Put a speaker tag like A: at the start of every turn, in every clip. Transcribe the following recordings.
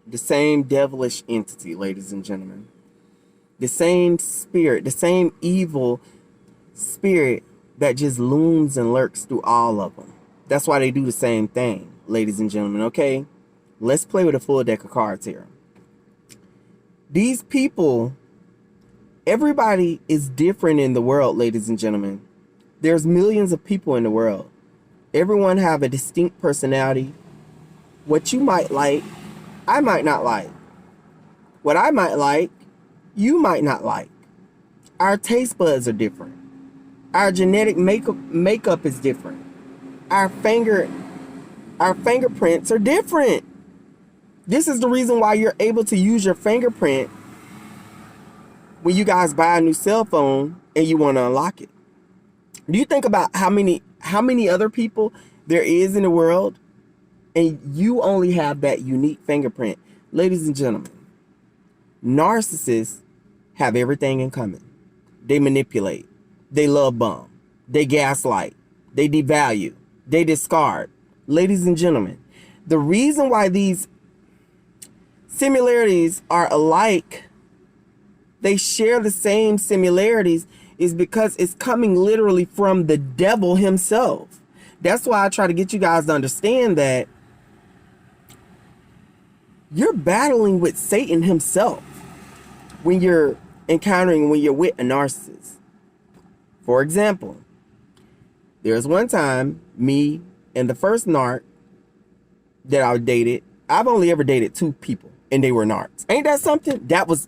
A: The same devilish entity, ladies and gentlemen. The same spirit, the same evil spirit that just looms and lurks through all of them. That's why they do the same thing, ladies and gentlemen, okay? Let's play with a full deck of cards here. These people, everybody is different in the world, ladies and gentlemen. There's millions of people in the world. Everyone have a distinct personality. What you might like, I might not like. What I might like, you might not like. Our taste buds are different. Our genetic makeup is different. Our fingerprints are different. This is the reason why you're able to use your fingerprint when you guys buy a new cell phone and you want to unlock it. Do you think about how many other people there is in the world and you only have that unique fingerprint? Ladies and gentlemen, narcissists have everything in common. They manipulate. They love bomb. They gaslight. They devalue. They discard. Ladies and gentlemen, the reason why these similarities are alike, they share the same similarities, is because it's coming literally from the devil himself. That's why I try to get you guys to understand that you're battling with Satan himself when you're with a narcissist. For example, there's one time me and the first narc that I dated, I've only ever dated 2 people and they were narcs. Ain't that something? That was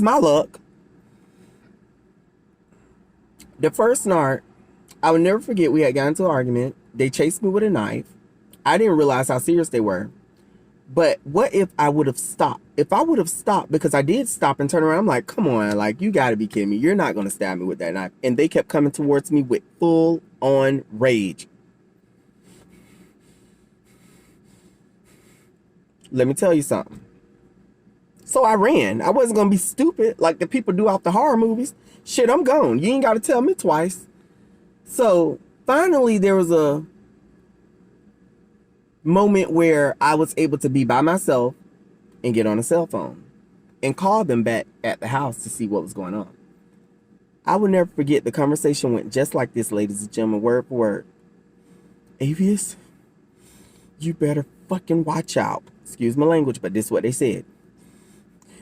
A: my luck. The first narc, I would never forget, we had gotten into an argument. They chased me with a knife. I didn't realize how serious they were. But what if I would have stopped? If I would have stopped, because I did stop and turn around, I'm like, come on, like, you got to be kidding me. You're not going to stab me with that knife. And they kept coming towards me with full-on rage. Let me tell you something. So I ran. I wasn't going to be stupid like the people do off the horror movies. Shit, I'm gone. You ain't got to tell me twice. So finally, there was a moment where I was able to be by myself and get on a cell phone and call them back at the house to see what was going on. I will never forget, the conversation went just like this, ladies and gentlemen, word for word. Avius, you better fucking watch out. Excuse my language, but this is what they said.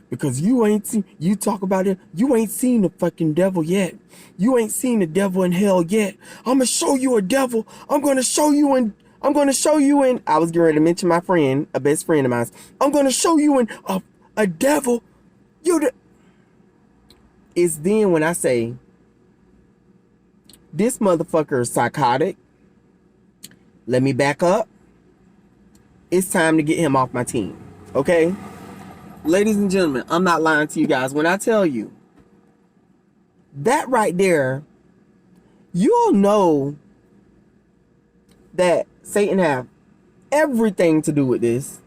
A: Because you talk about it, you ain't seen the fucking devil yet. You ain't seen the devil in hell yet. I'm gonna show you a devil. I'm gonna show you in, I was getting ready to mention my friend, a best friend of mine. I'm gonna show you in a devil. It's then when I say, this motherfucker is psychotic. Let me back up. It's time to get him off my team. Okay? Ladies and gentlemen, I'm not lying to you guys when I tell you that right there, you'll know that Satan have everything to do with this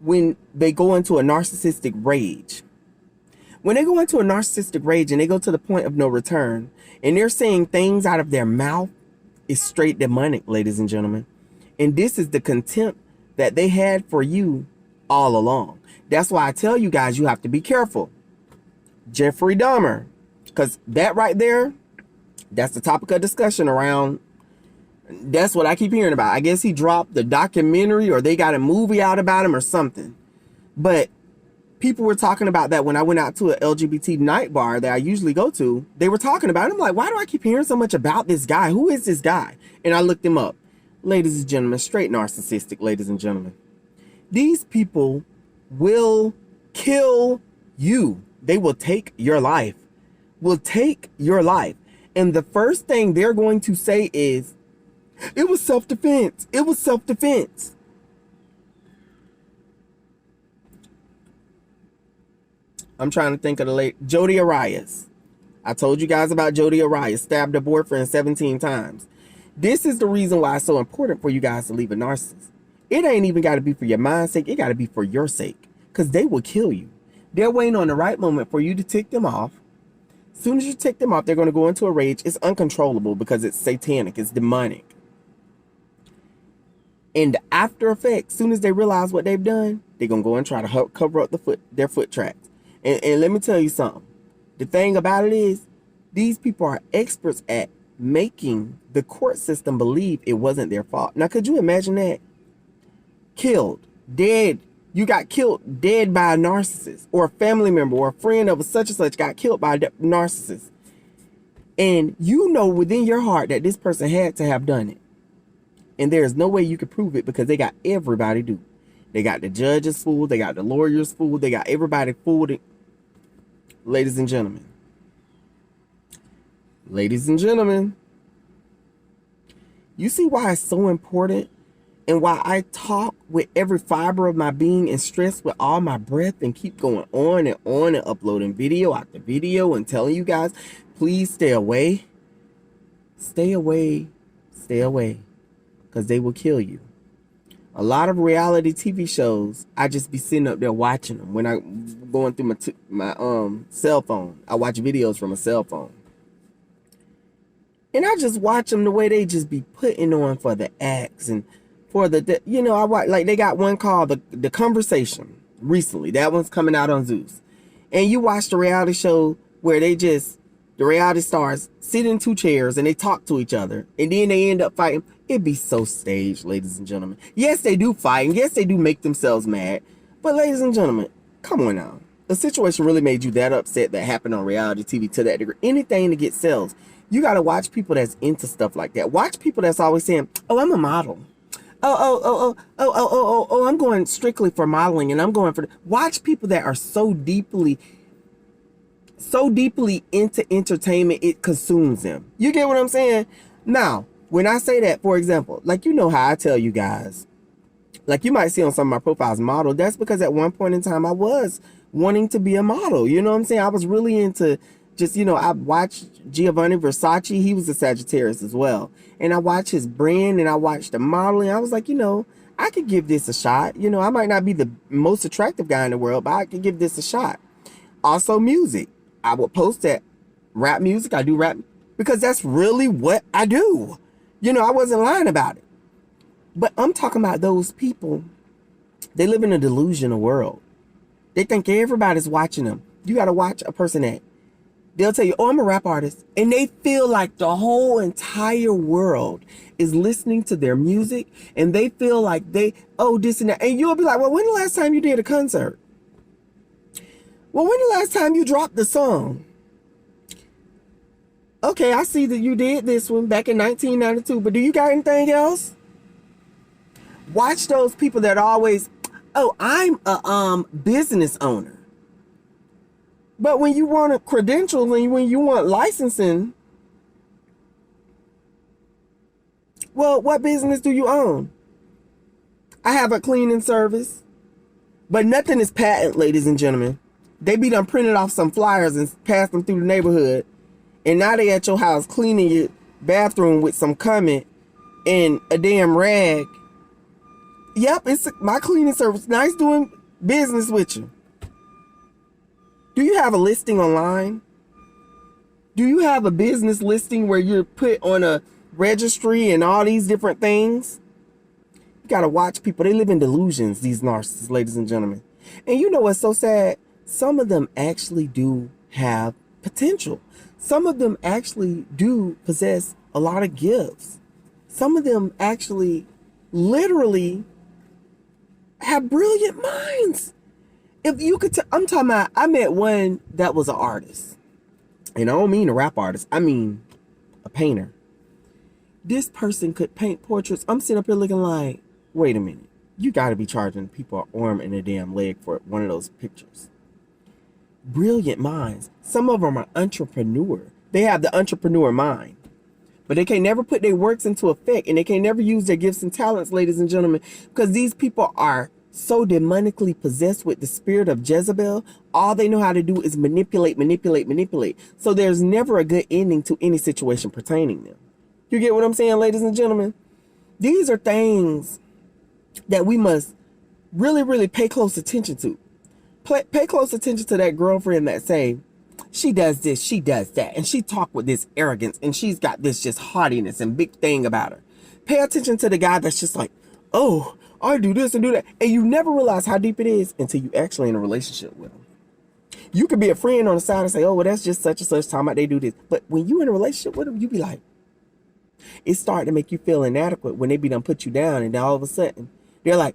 A: when they go into a narcissistic rage. When they go into a narcissistic rage and they go to the point of no return and they're saying things out of their mouth, it's straight demonic, ladies and gentlemen. And this is the contempt that they had for you all along. That's why I tell you guys, you have to be careful. Jeffrey Dahmer, because that right there, that's the topic of discussion around. That's what I keep hearing about. I guess he dropped the documentary or they got a movie out about him or something. But people were talking about that when I went out to an LGBT night bar that I usually go to. They were talking about it. I'm like, why do I keep hearing so much about this guy? Who is this guy? And I looked him up. Ladies and gentlemen, straight narcissistic, ladies and gentlemen. These people will kill you. They will take your life. Will take your life. And the first thing they're going to say is, it was self-defense. It was self-defense. I'm trying to think of the late Jodi Arias. I told you guys about Jodi Arias. Stabbed her boyfriend 17 times. This is the reason why it's so important for you guys to leave a narcissist. It ain't even got to be for your mind's sake. It got to be for your sake. Because they will kill you. They're waiting on the right moment for you to tick them off. As soon as you tick them off, they're going to go into a rage. It's uncontrollable because it's satanic. It's demonic. And the after effects, as soon as they realize what they've done, They're going to go and try to cover up their foot tracks. And let me tell you something. The thing about it is, these people are experts at making the court system believe it wasn't their fault. Now, could you imagine that? Killed, dead. You got killed dead by a narcissist, or a family member or a friend of a such and such got killed by a narcissist. And you know within your heart that this person had to have done it. And there is no way you could prove it because they got everybody duped. They got the judges fooled. They got the lawyers fooled. They got everybody fooled. Ladies and gentlemen. Ladies and gentlemen. You see why it's so important and why I talk with every fiber of my being and stress with all my breath and keep going on and uploading video after video and telling you guys, please stay away. Stay away. Stay away. Because they will kill you. A lot of reality TV shows, I just be sitting up there watching them. When I'm going through my cell phone, I watch videos from a cell phone. And I just watch them the way they just be putting on for the acts and for the you know, I watch, like they got one called the Conversation recently. That one's coming out on Zeus. And you watch the reality show where the reality stars sit in two chairs and they talk to each other. And then they end up fighting. It'd be so staged, ladies and gentlemen. Yes, they do fight. And yes, they do make themselves mad. But ladies and gentlemen, come on now. The situation really made you that upset that happened on reality TV to that degree. Anything to get sales. You got to watch people that's into stuff like that. Watch people that's always saying, oh, I'm a model. Oh, I'm going strictly for modeling and I'm going for... Watch people that are so deeply into entertainment, it consumes them. You get what I'm saying? Now, when I say that, for example, like, you know how I tell you guys, like you might see on some of my profiles model, that's because at one point in time I was wanting to be a model. You know what I'm saying? I was really into just, you know, I watched Giovanni Versace. He was a Sagittarius as well. And I watched his brand and I watched the modeling. I was like, you know, I could give this a shot. You know, I might not be the most attractive guy in the world, but I could give this a shot. Also music. I would post that rap music. I do rap because that's really what I do. You know, I wasn't lying about it. But I'm talking about those people. They live in a delusional world. They think everybody's watching them. You got to watch a person that they'll tell you, oh, I'm a rap artist. And they feel like the whole entire world is listening to their music. And they feel like this and that. And you'll be like, well, when the last time you did a concert? Well, when the last time you dropped the song? Okay, I see that you did this one back in 1992, but do you got anything else? Watch those people that always, oh, I'm a business owner. But when you want a credential and when you want licensing, well, what business do you own? I have a cleaning service, but nothing is patent, ladies and gentlemen. They be done printed off some flyers and passed them through the neighborhood. And now they at your house cleaning your bathroom with some comment and a damn rag. Yep, it's my cleaning service. Nice doing business with you. Do you have a listing online? Do you have a business listing where you're put on a registry and all these different things? You got to watch people. They live in delusions, these narcissists, ladies and gentlemen. And you know what's so sad? Some of them actually do have potential. Some of them actually do possess a lot of gifts. Some of them actually literally have brilliant minds. If you could, I'm talking about, I met one that was an artist. And I don't mean a rap artist. I mean a painter. This person could paint portraits. I'm sitting up here looking like, wait a minute. You got to be charging people an arm and a damn leg for one of those pictures. Brilliant minds. Some of them are entrepreneur. They have the entrepreneur mind. But they can never put their works into effect. And they can never use their gifts and talents, ladies and gentlemen. Because these people are so demonically possessed with the spirit of Jezebel. All they know how to do is manipulate. So there's never a good ending to any situation pertaining them. You get what I'm saying, ladies and gentlemen? These are things that we must really, really pay close attention to. Pay close attention to that girlfriend that say, she does this, she does that, and she talk with this arrogance, and she's got this just haughtiness and big thing about her. Pay attention to the guy that's just like, oh, I do this and do that. And you never realize how deep it is until you actually in a relationship with them. You could be a friend on the side and say, oh, well, that's just such and such time out they do this. But when you in a relationship with them, you be like, it's starting to make you feel inadequate when they be done put you down. And then all of a sudden, they're like,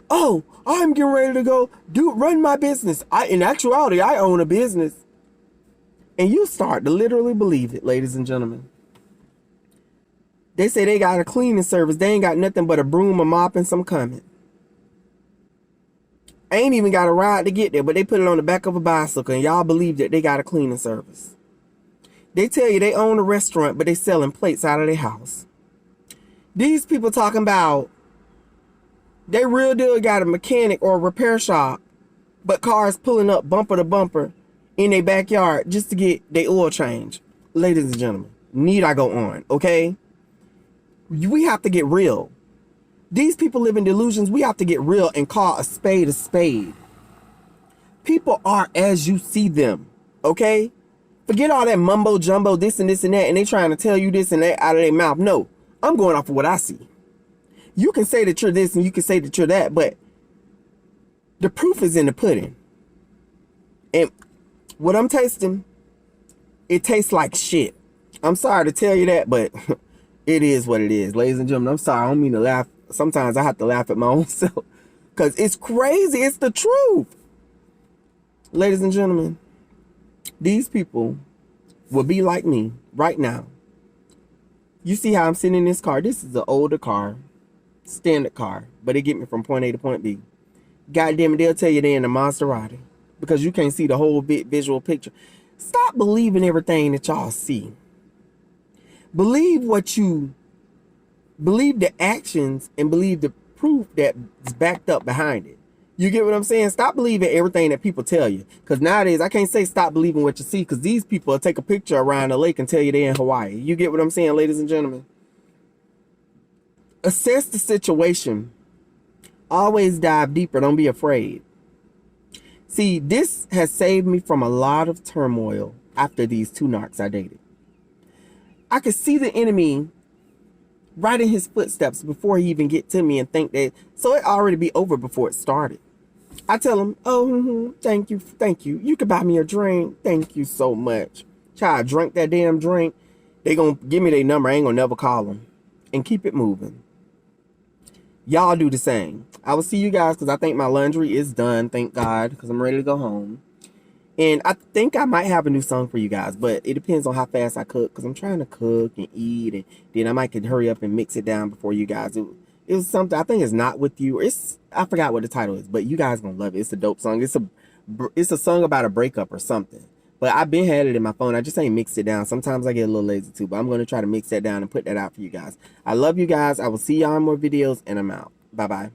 A: oh, I'm getting ready to go run my business. In actuality, I own a business. And you start to literally believe it, ladies and gentlemen. They say they got a cleaning service. They ain't got nothing but a broom, a mop, and some coming. Ain't even got a ride to get there, but they put it on the back of a bicycle, and y'all believe that they got a cleaning service. They tell you they own a restaurant, but they selling plates out of their house. These people talking about they real deal got a mechanic or a repair shop, but cars pulling up bumper to bumper in their backyard just to get their oil change. Ladies and gentlemen, need I go on, okay? We have to get real. These people live in delusions. We have to get real and call a spade a spade. People are as you see them, okay? Forget all that mumbo jumbo, this and this and that, and they trying to tell you this and that out of their mouth. No, I'm going off of what I see. You can say that you're this and you can say that you're that, but the proof is in the pudding. And what I'm tasting, it tastes like shit. I'm sorry to tell you that, but it is what it is. Ladies and gentlemen, I'm sorry. I don't mean to laugh. Sometimes I have to laugh at my own self because it's crazy. It's the truth. Ladies and gentlemen, these people will be like me right now. You see how I'm sitting in this car? This is an older car, standard car, but it get me from point A to point B. God damn it, they'll tell you they're in a Maserati because you can't see the whole visual picture. Stop believing everything that y'all see. Believe the actions and believe the proof that's backed up behind it. You get what I'm saying? Stop believing everything that people tell you. Because nowadays, I can't say stop believing what you see because these people will take a picture around the lake and tell you they're in Hawaii. You get what I'm saying, ladies and gentlemen? Assess the situation. Always dive deeper. Don't be afraid. See, this has saved me from a lot of turmoil after these two narcs I dated. I could see the enemy right in his footsteps before he even get to me and think that, so it already be over before it started. I tell him, oh, thank you. You can buy me a drink. Thank you so much. Child, I drank that damn drink. They gonna give me their number. I ain't gonna never call them. And keep it moving. Y'all do the same. I will see you guys because I think my laundry is done. Thank God, because I'm ready to go home. And I think I might have a new song for you guys, but it depends on how fast I cook because I'm trying to cook and eat, and then I might could hurry up and mix it down before you guys. It was something, I think it's Not With You. I forgot what the title is, but you guys gonna love it. It's a dope song. It's a song about a breakup or something. But I've been had it in my phone. I just ain't mixed it down. Sometimes I get a little lazy too, but I'm gonna try to mix that down and put that out for you guys. I love you guys. I will see y'all in more videos, and I'm out. Bye-bye.